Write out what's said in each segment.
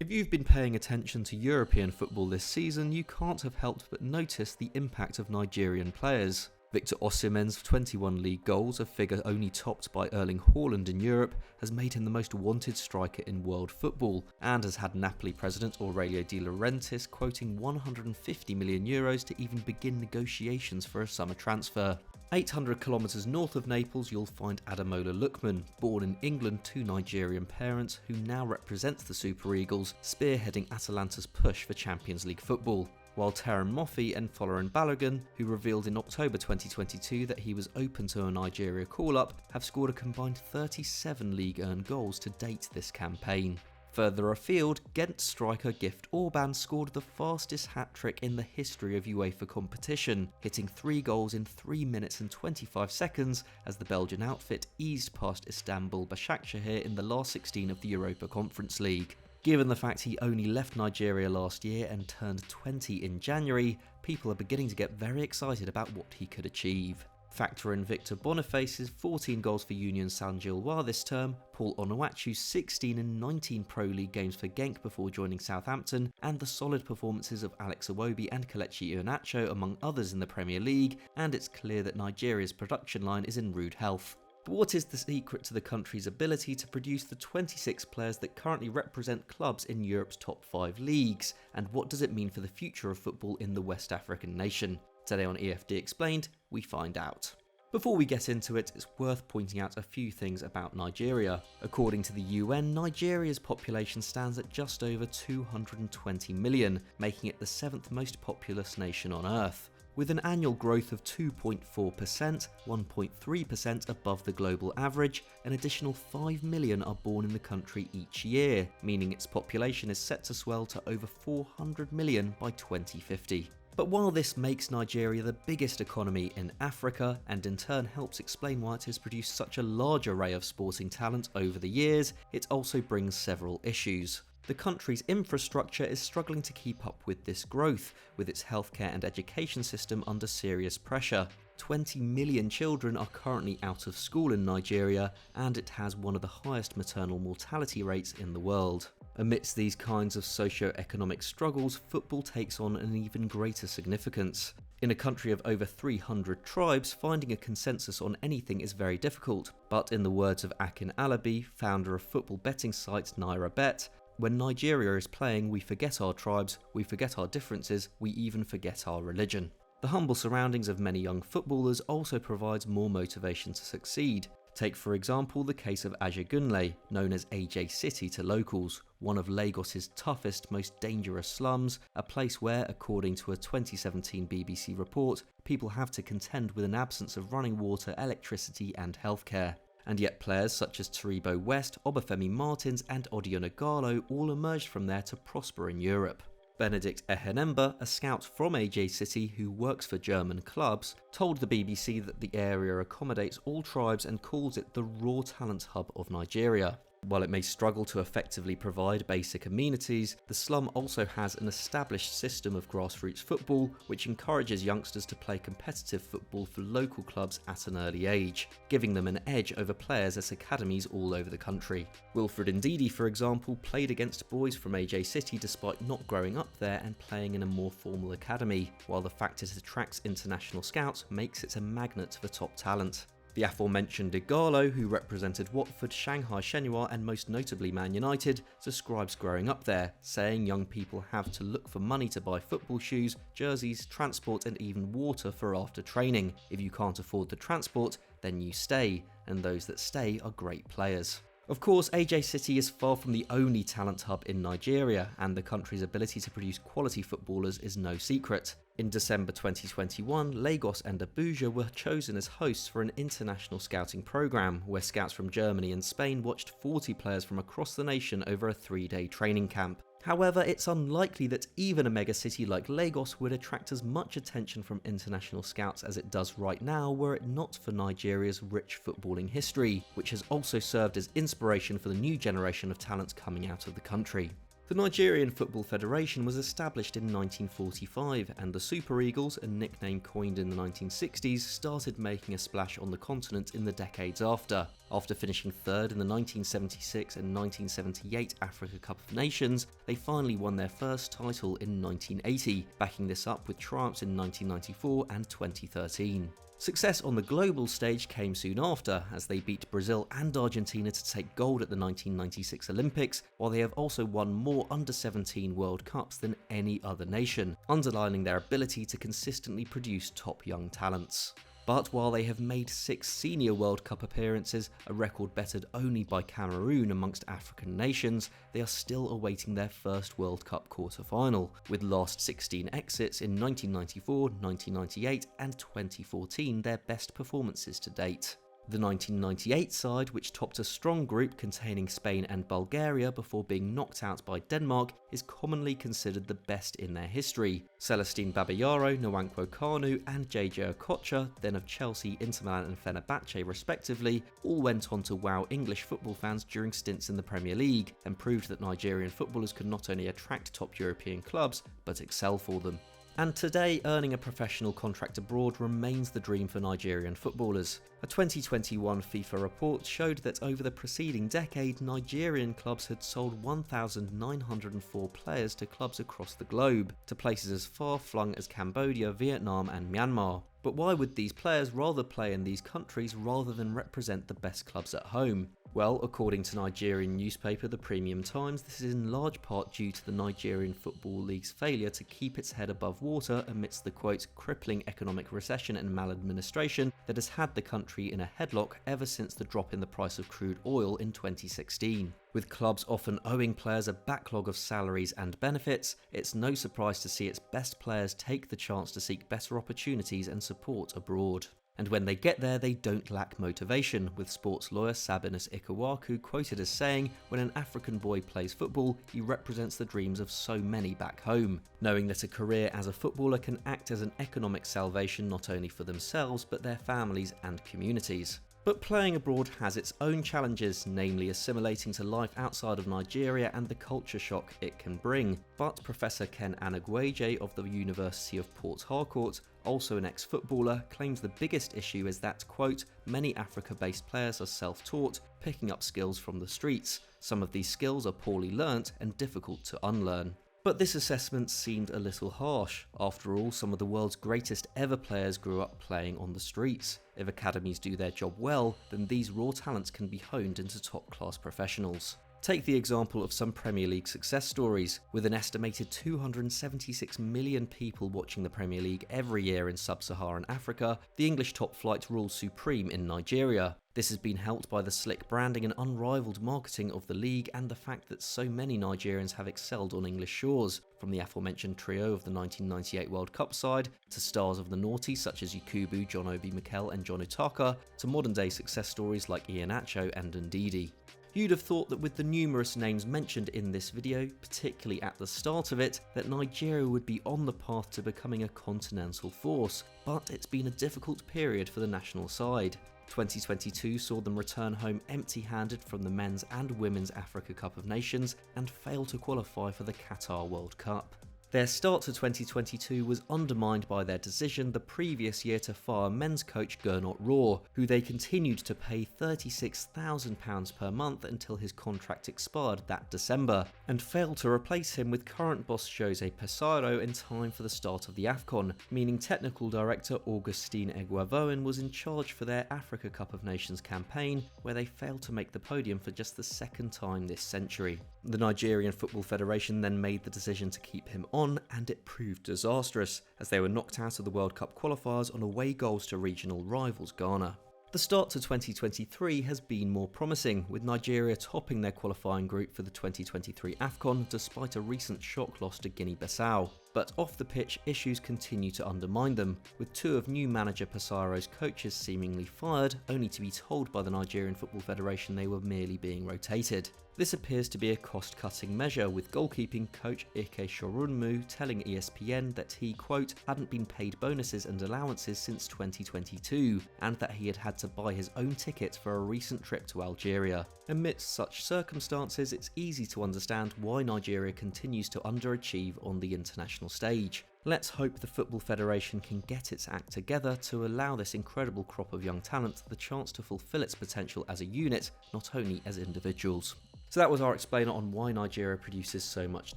If you've been paying attention to European football this season, you can't have helped but notice the impact of Nigerian players. Victor Osimhen's 21 league goals, a figure only topped by Erling Haaland in Europe, has made him the most wanted striker in world football, and has had Napoli president Aurelio De Laurentiis quoting €150 million to even begin negotiations for a summer transfer. 800 kilometres north of Naples, you'll find Ademola Lookman, born in England to Nigerian parents, who now represents the Super Eagles, spearheading Atalanta's push for Champions League football. While Terran Moffi and Folarin Balogun, who revealed in October 2022 that he was open to a Nigeria call-up, have scored a combined 37 league-earned goals to date this campaign. Further afield, Ghent striker Gift Orban scored the fastest hat-trick in the history of UEFA competition, hitting 3 goals in 3 minutes and 25 seconds as the Belgian outfit eased past Istanbul Başakşehir in the last 16 of the Europa Conference League. Given the fact he only left Nigeria last year and turned 20 in January, people are beginning to get very excited about what he could achieve. Factor in Victor Boniface's 14 goals for Union Saint-Gilloise this term, Paul Onuachu's 16 in 19 Pro League games for Genk before joining Southampton, and the solid performances of Alex Iwobi and Kelechi Iheanacho among others in the Premier League, and it's clear that Nigeria's production line is in rude health. But what is the secret to the country's ability to produce the 26 players that currently represent clubs in Europe's top 5 leagues, and what does it mean for the future of football in the West African nation? Today on EFD Explained, we find out. Before we get into it, it's worth pointing out a few things about Nigeria. According to the UN, Nigeria's population stands at just over 220 million, making it the 7th most populous nation on Earth. With an annual growth of 2.4%, 1.3% above the global average, an additional 5 million are born in the country each year, meaning its population is set to swell to over 400 million by 2050. But while this makes Nigeria the biggest economy in Africa, and in turn helps explain why it has produced such a large array of sporting talent over the years, it also brings several issues. The country's infrastructure is struggling to keep up with this growth, with its healthcare and education system under serious pressure. 20 million children are currently out of school in Nigeria, and it has one of the highest maternal mortality rates in the world. Amidst these kinds of socio-economic struggles, football takes on an even greater significance. In a country of over 300 tribes, finding a consensus on anything is very difficult, but in the words of Akin Alabi, founder of football betting site NairaBet, when Nigeria is playing, we forget our tribes, we forget our differences, we even forget our religion. The humble surroundings of many young footballers also provides more motivation to succeed. Take for example the case of Ajegunle, known as AJ City to locals, one of Lagos's toughest, most dangerous slums, a place where, according to a 2017 BBC report, people have to contend with an absence of running water, electricity and healthcare. And yet players such as Taribo West, Obafemi Martins and Odion Ighalo all emerged from there to prosper in Europe. Benedict Ehenemba, a scout from AJ City who works for German clubs, told the BBC that the area accommodates all tribes and calls it the raw talent hub of Nigeria. While it may struggle to effectively provide basic amenities, the slum also has an established system of grassroots football which encourages youngsters to play competitive football for local clubs at an early age, giving them an edge over players at academies all over the country. Wilfred Ndidi, for example, played against boys from AJ City despite not growing up there and playing in a more formal academy, while the fact it attracts international scouts makes it a magnet for top talent. The aforementioned Ighalo, who represented Watford, Shanghai Shenhua and most notably Man United, describes growing up there, saying young people have to look for money to buy football shoes, jerseys, transport and even water for after training. If you can't afford the transport, then you stay, and those that stay are great players. Of course, AJ City is far from the only talent hub in Nigeria, and the country's ability to produce quality footballers is no secret. In December 2021, Lagos and Abuja were chosen as hosts for an international scouting program, where scouts from Germany and Spain watched 40 players from across the nation over a 3-day training camp. However, it's unlikely that even a megacity like Lagos would attract as much attention from international scouts as it does right now were it not for Nigeria's rich footballing history, which has also served as inspiration for the new generation of talent coming out of the country. The Nigerian Football Federation was established in 1945, and the Super Eagles, a nickname coined in the 1960s, started making a splash on the continent in the decades after. After finishing third in the 1976 and 1978 Africa Cup of Nations, they finally won their first title in 1980, backing this up with triumphs in 1994 and 2013. Success on the global stage came soon after, as they beat Brazil and Argentina to take gold at the 1996 Olympics, while they have also won more under-17 World Cups than any other nation, underlining their ability to consistently produce top young talents. But while they have made 6 senior World Cup appearances, a record bettered only by Cameroon amongst African nations, they are still awaiting their first World Cup quarter-final, with last 16 exits in 1994, 1998 and 2014 their best performances to date. The 1998 side, which topped a strong group containing Spain and Bulgaria before being knocked out by Denmark, is commonly considered the best in their history. Celestine Babayaro, Nwankwo Kanu and JJ Okocha, then of Chelsea, Inter Milan and Fenerbahce respectively, all went on to wow English football fans during stints in the Premier League, and proved that Nigerian footballers could not only attract top European clubs, but excel for them. And today, earning a professional contract abroad remains the dream for Nigerian footballers. A 2021 FIFA report showed that over the preceding decade, Nigerian clubs had sold 1,904 players to clubs across the globe, to places as far-flung as Cambodia, Vietnam and Myanmar. But why would these players rather play in these countries rather than represent the best clubs at home? Well, according to Nigerian newspaper The Premium Times, this is in large part due to the Nigerian Football League's failure to keep its head above water amidst the quote, crippling economic recession and maladministration that has had the country in a headlock ever since the drop in the price of crude oil in 2016. With clubs often owing players a backlog of salaries and benefits, it's no surprise to see its best players take the chance to seek better opportunities and support abroad. And when they get there, they don't lack motivation, with sports lawyer Sabinus Ikawaku quoted as saying, "When an African boy plays football, he represents the dreams of so many back home, knowing that a career as a footballer can act as an economic salvation not only for themselves, but their families and communities." But playing abroad has its own challenges, namely assimilating to life outside of Nigeria and the culture shock it can bring. But Professor Ken Anagweje of the University of Port Harcourt, also an ex-footballer, claims the biggest issue is that, quote, many Africa-based players are self-taught, picking up skills from the streets. Some of these skills are poorly learnt and difficult to unlearn. But this assessment seemed a little harsh. After all, some of the world's greatest ever players grew up playing on the streets. If academies do their job well, then these raw talents can be honed into top-class professionals. Take the example of some Premier League success stories. With an estimated 276 million people watching the Premier League every year in sub-Saharan Africa, the English top flight rules supreme in Nigeria. This has been helped by the slick branding and unrivaled marketing of the league, and the fact that so many Nigerians have excelled on English shores, from the aforementioned trio of the 1998 World Cup side, to stars of the noughties such as Yakubu, John Obi Mikel and John Utaka, to modern day success stories like Iheanacho and Ndidi. You'd have thought that with the numerous names mentioned in this video, particularly at the start of it, that Nigeria would be on the path to becoming a continental force, but it's been a difficult period for the national side. 2022 saw them return home empty-handed from the Men's and Women's Africa Cup of Nations and fail to qualify for the Qatar World Cup. Their start to 2022 was undermined by their decision the previous year to fire men's coach Gernot Rohr, who they continued to pay £36,000 per month until his contract expired that December, and failed to replace him with current boss Jose Pesaro in time for the start of the AFCON, meaning technical director Augustine Eguavoen was in charge for their Africa Cup of Nations campaign, where they failed to make the podium for just the second time this century. The Nigerian Football Federation then made the decision to keep him on, and it proved disastrous, as they were knocked out of the World Cup qualifiers on away goals to regional rivals Ghana. The start to 2023 has been more promising, with Nigeria topping their qualifying group for the 2023 AFCON despite a recent shock loss to Guinea-Bissau. But off the pitch, issues continue to undermine them, with two of new manager Pessaro's coaches seemingly fired, only to be told by the Nigerian Football Federation they were merely being rotated. This appears to be a cost-cutting measure, with goalkeeping coach Ike Shorunmu telling ESPN that he, quote, hadn't been paid bonuses and allowances since 2022, and that he had had to buy his own ticket for a recent trip to Algeria. Amidst such circumstances, it's easy to understand why Nigeria continues to underachieve on the international stage. Let's hope the Football Federation can get its act together to allow this incredible crop of young talent the chance to fulfill its potential as a unit, not only as individuals. So that was our explainer on why Nigeria produces so much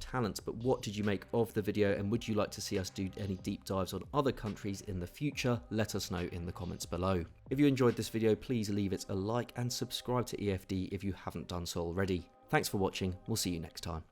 talent, but what did you make of the video, and would you like to see us do any deep dives on other countries in the future? Let us know in the comments below. If you enjoyed this video, please leave it a like and subscribe to EFD if you haven't done so already. Thanks for watching, we'll see you next time.